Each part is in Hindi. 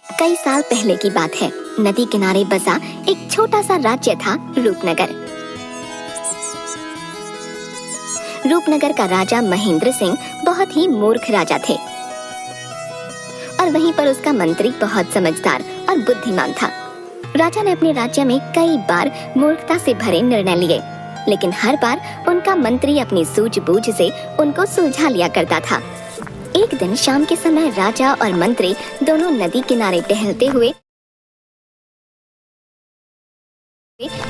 कई साल पहले की बात है। नदी किनारे बसा एक छोटा सा राज्य था रूपनगर। रूपनगर का राजा महेंद्र सिंह बहुत ही मूर्ख राजा थे और वहीं पर उसका मंत्री बहुत समझदार और बुद्धिमान था। राजा ने अपने राज्य में कई बार मूर्खता से भरे निर्णय लिए, लेकिन हर बार उनका मंत्री अपनी सूझबूझ से उनको सुलझा लिया करता था। एक दिन शाम के समय राजा और मंत्री दोनों नदी किनारे टहलते हुए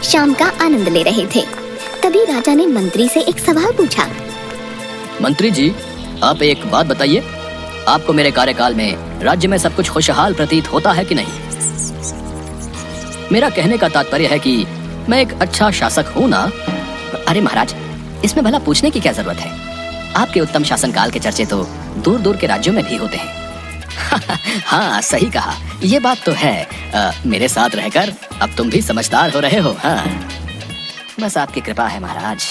शाम का आनंद ले रहे थे। तभी राजा ने मंत्री से एक सवाल पूछा। मंत्री जी, आप एक बात बताइए, आपको मेरे कार्यकाल में राज्य में सब कुछ खुशहाल प्रतीत होता है कि नहीं? मेरा कहने का तात्पर्य है कि मैं एक अच्छा शासक हूँ ना? अरे महाराज, इसमें भला पूछने की क्या जरूरत है? आपके उत्तम शासनकाल के चर्चे तो दूर दूर के राज्यों में भी होते हैं। हाँ, सही कहा, ये बात तो है। मेरे साथ रहकर अब तुम भी समझदार हो रहे हो। हाँ, बस आपकी कृपा है महाराज।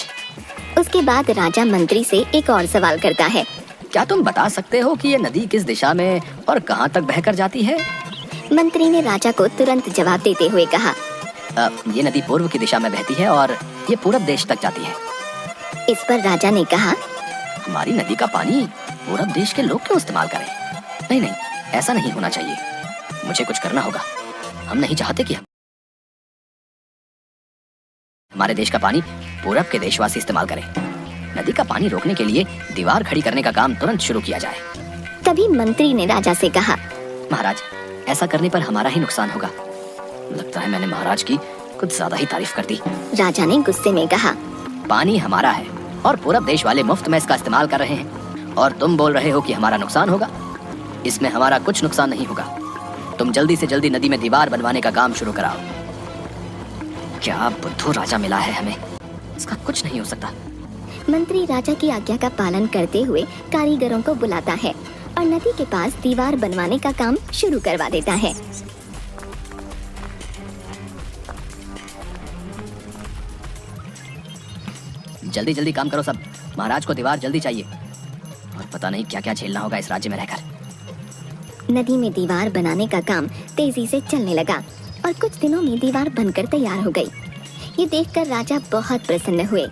उसके बाद राजा मंत्री से एक और सवाल करता है। क्या तुम बता सकते हो कि ये नदी किस दिशा में और कहाँ तक बहकर जाती है? मंत्री ने राजा को तुरंत जवाब देते हुए कहा, ये नदी पूर्व की दिशा में बहती है और ये पूरब देश तक जाती है। इस पर राजा ने कहा, हमारी नदी का पानी पूरब देश के लोग क्यों इस्तेमाल करें? नहीं नहीं, ऐसा नहीं होना चाहिए। मुझे कुछ करना होगा। हम नहीं चाहते कि हमारे देश का पानी पूरब के देशवासी इस्तेमाल करें। नदी का पानी रोकने के लिए दीवार खड़ी करने का काम तुरंत शुरू किया जाए। तभी मंत्री ने राजा से कहा, महाराज, ऐसा करने पर हमारा ही नुकसान होगा। लगता है मैंने महाराज की कुछ ज्यादा ही तारीफ कर दी। राजा ने गुस्से में कहा, पानी हमारा है और पूरब देश वाले मुफ्त में इसका इस्तेमाल कर रहे हैं, और तुम बोल रहे हो कि हमारा नुकसान होगा। इसमें हमारा कुछ नुकसान नहीं होगा। तुम जल्दी से जल्दी नदी में दीवार बनवाने का काम शुरू कराओ। क्या बुद्धू राजा मिला है हमें, इसका कुछ नहीं हो सकता। मंत्री राजा की आज्ञा का पालन करते हुए कारीगरों को बुलाता है और नदी के पास दीवार बनवाने का काम शुरू करवा देता है। जल्दी जल्दी काम करो सब। महाराज को दीवार जल्दी चाहिए और पता नहीं क्या क्या झेलना होगा इस राज्य में रहकर। नदी में दीवार बनाने का काम तेजी से चलने लगा और कुछ दिनों में दीवार बनकर तैयार हो गई। ये देखकर राजा बहुत प्रसन्न हुए।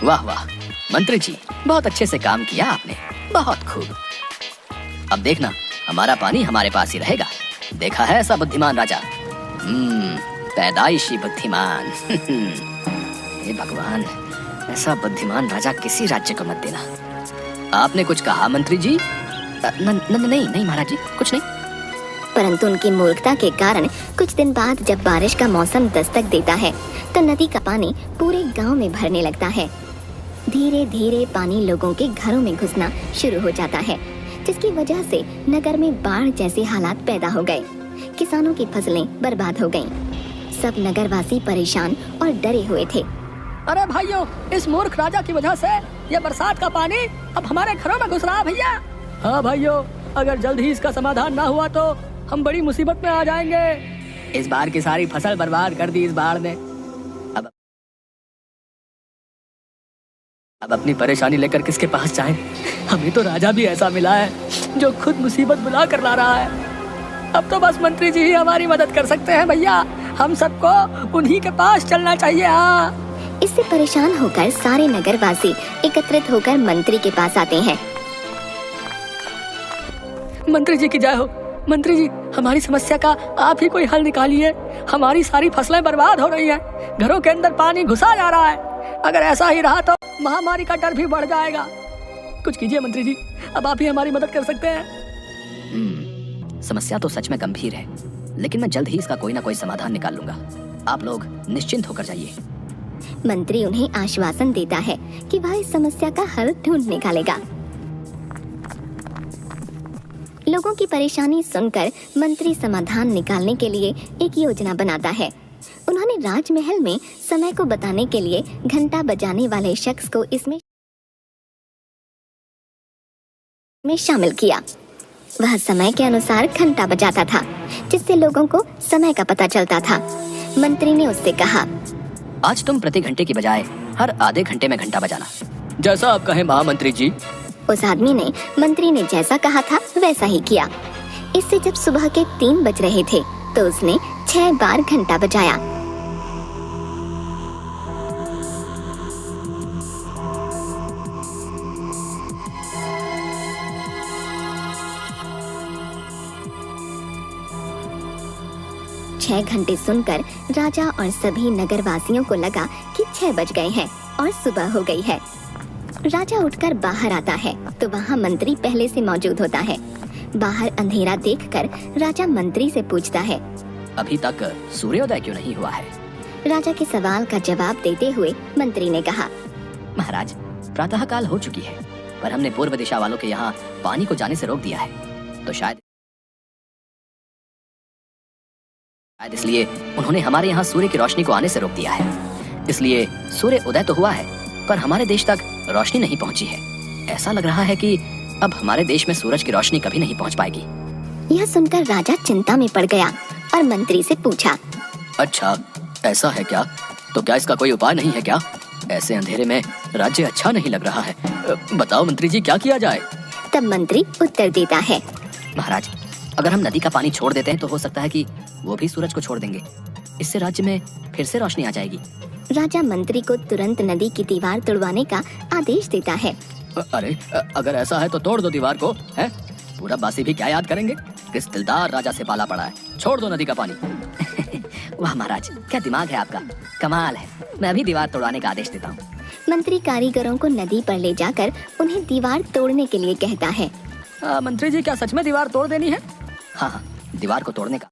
वाह वाह मंत्री जी, बहुत अच्छे से काम किया आपने, बहुत खूब। अब देखना, हमारा पानी हमारे पास ही रहेगा। देखा है ऐसा बुद्धिमान राजा? पैदाइशी बुद्धिमान। हे भगवान, ऐसा बुद्धिमान राजा किसी राज्य को मत देना। आपने कुछ कहा मंत्री जी? नहीं महाराज जी, कुछ नहीं। परंतु उनकी मूर्खता के कारण कुछ दिन बाद जब बारिश का मौसम दस्तक देता है तो नदी का पानी पूरे गांव में भरने लगता है। धीरे धीरे पानी लोगों के घरों में घुसना शुरू हो जाता है, जिसकी वजह से नगर में बाढ़ जैसे हालात पैदा हो गए। किसानों की फसलें बर्बाद हो गईं। सब नगरवासी परेशान और डरे हुए थे। अरे भाइयों, इस मूर्ख राजा की वजह से ये बरसात का पानी अब हमारे घरों में घुस रहा है भैया। हाँ भाइयों, अगर जल्द ही इसका समाधान ना हुआ तो हम बड़ी मुसीबत में आ जाएंगे। इस बार की सारी फसल बर्बाद कर दी इस बाढ़ ने। अब अपनी परेशानी लेकर किसके पास जाएं? हमें तो राजा भी ऐसा मिला है जो खुद मुसीबत बुला कर ला रहा है। अब तो बस मंत्री जी ही हमारी मदद कर सकते हैं भैया। हम सबको उन्हीं के पास चलना चाहिए। हाँ, इससे परेशान होकर सारे नगरवासी एकत्रित होकर मंत्री के पास आते हैं। मंत्री जी की जय हो। मंत्री जी, हमारी समस्या का आप ही कोई हल निकालिए। हमारी सारी फसलें बर्बाद हो रही हैं, घरों के अंदर पानी घुसा जा रहा है। अगर ऐसा ही रहा तो महामारी का डर भी बढ़ जाएगा। कुछ कीजिए मंत्री जी, अब आप ही हमारी मदद कर सकते हैं। समस्या तो सच में गंभीर है, लेकिन मैं जल्द ही इसका कोई ना कोई समाधान निकाल लूंगा। आप लोग निश्चिंत होकर जाइए। मंत्री उन्हें आश्वासन देता है कि वह इस समस्या का हल ढूंढ निकालेगा। लोगों की परेशानी सुनकर मंत्री समाधान निकालने के लिए एक योजना बनाता है। उन्होंने राजमहल में समय को बताने के लिए घंटा बजाने वाले शख्स को इसमें शामिल किया। वह समय के अनुसार घंटा बजाता था, जिससे लोगों को समय का पता चलता था। मंत्री ने उससे कहा, आज तुम प्रति घंटे की बजाय हर आधे घंटे में घंटा बजाना। जैसा आप कहें महामंत्री जी। उस आदमी ने मंत्री ने जैसा कहा था वैसा ही किया। इससे जब सुबह के 3 बज रहे थे तो उसने 6 बार घंटा बजाया। छह घंटे सुनकर राजा और सभी नगरवासियों को लगा कि 6 बज गए हैं और सुबह हो गई है। राजा उठकर बाहर आता है तो वहाँ मंत्री पहले से मौजूद होता है। बाहर अंधेरा देखकर राजा मंत्री से पूछता है, अभी तक सूर्योदय क्यों नहीं हुआ है? राजा के सवाल का जवाब देते हुए मंत्री ने कहा, महाराज, प्रातः काल हो चुकी है, पर हमने पूर्व दिशा वालों के यहाँ पानी को जाने से रोक दिया है, तो शायद इसलिए उन्होंने हमारे यहाँ सूर्य की रोशनी को आने से रोक दिया है। इसलिए सूर्य उदय तो हुआ है, पर हमारे देश तक रोशनी नहीं पहुँची है। ऐसा लग रहा है कि अब हमारे देश में सूरज की रोशनी कभी नहीं पहुँच पाएगी। यह सुनकर राजा चिंता में पड़ गया और मंत्री से पूछा, अच्छा, ऐसा है क्या? तो क्या इसका कोई उपाय नहीं है क्या? ऐसे अंधेरे में राज्य अच्छा नहीं लग रहा है। बताओ मंत्री जी, क्या किया जाए? तब मंत्री उत्तर देता है, महाराज, अगर हम नदी का पानी छोड़ देते हैं तो हो सकता है कि वो भी सूरज को छोड़ देंगे। इससे राज्य में फिर से रोशनी आ जाएगी। राजा मंत्री को तुरंत नदी की दीवार तोड़वाने का आदेश देता है। अरे, अगर ऐसा है तो तोड़ दो दीवार को, है? पूरा बासी भी क्या याद करेंगे? किस दिलदार राजा से पाला पड़ा है। छोड़ दो नदी का पानी। वाह महाराज, क्या दिमाग है आपका, कमाल है। मैं अभी दीवार तोड़वाने का आदेश देता हूँ। मंत्री कारीगरों को नदी पर ले जाकर उन्हें दीवार तोड़ने के लिए कहता है। मंत्री जी, क्या सच में दीवार तोड़ देनी है? हाँ, दीवार को तोड़ने का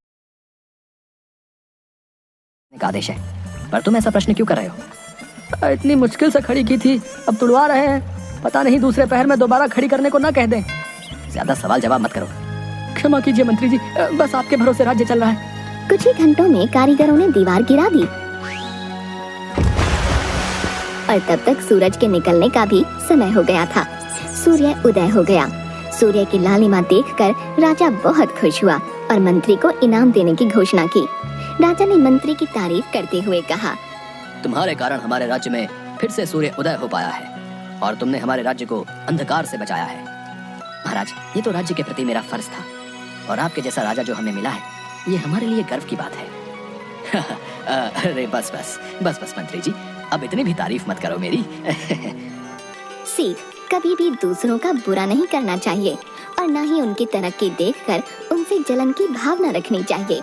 आदेश है। पर तुम ऐसा प्रश्न क्यों कर रहे हो? इतनी मुश्किल से खड़ी की थी, अब तुड़वा रहे हैं। पता नहीं दूसरे पैर में दोबारा खड़ी करने को ना कह दें। ज्यादा सवाल जवाब मत करो। क्षमा कीजिए मंत्री जी, बस आपके भरोसे राज्य चल रहा है। कुछ ही घंटों में कारीगरों ने दीवार गिरा दी और तब तक सूरज के निकलने का भी समय हो गया था। सूर्य उदय हो गया। सूर्य की लालिमा देखकर राजा बहुत खुश हुआ और मंत्री को इनाम देने की घोषणा की। राजा ने मंत्री की तारीफ करते हुए कहा, तुम्हारे कारण हमारे राज्य में फिर से सूर्य उदय हो पाया है और तुमने हमारे राज्य को अंधकार से बचाया है। महाराज, ये तो राज्य के प्रति मेरा फर्ज था और आपके जैसा राजा जो हमें मिला है, ये हमारे लिए गर्व की बात है। अरे बस बस बस बस मंत्री जी, अब इतनी भी तारीफ मत करो मेरी। सीख, कभी भी दूसरों का बुरा नहीं करना चाहिए और न ही उनकी तरक्की देखकर उनसे जलन की भावना रखनी चाहिए।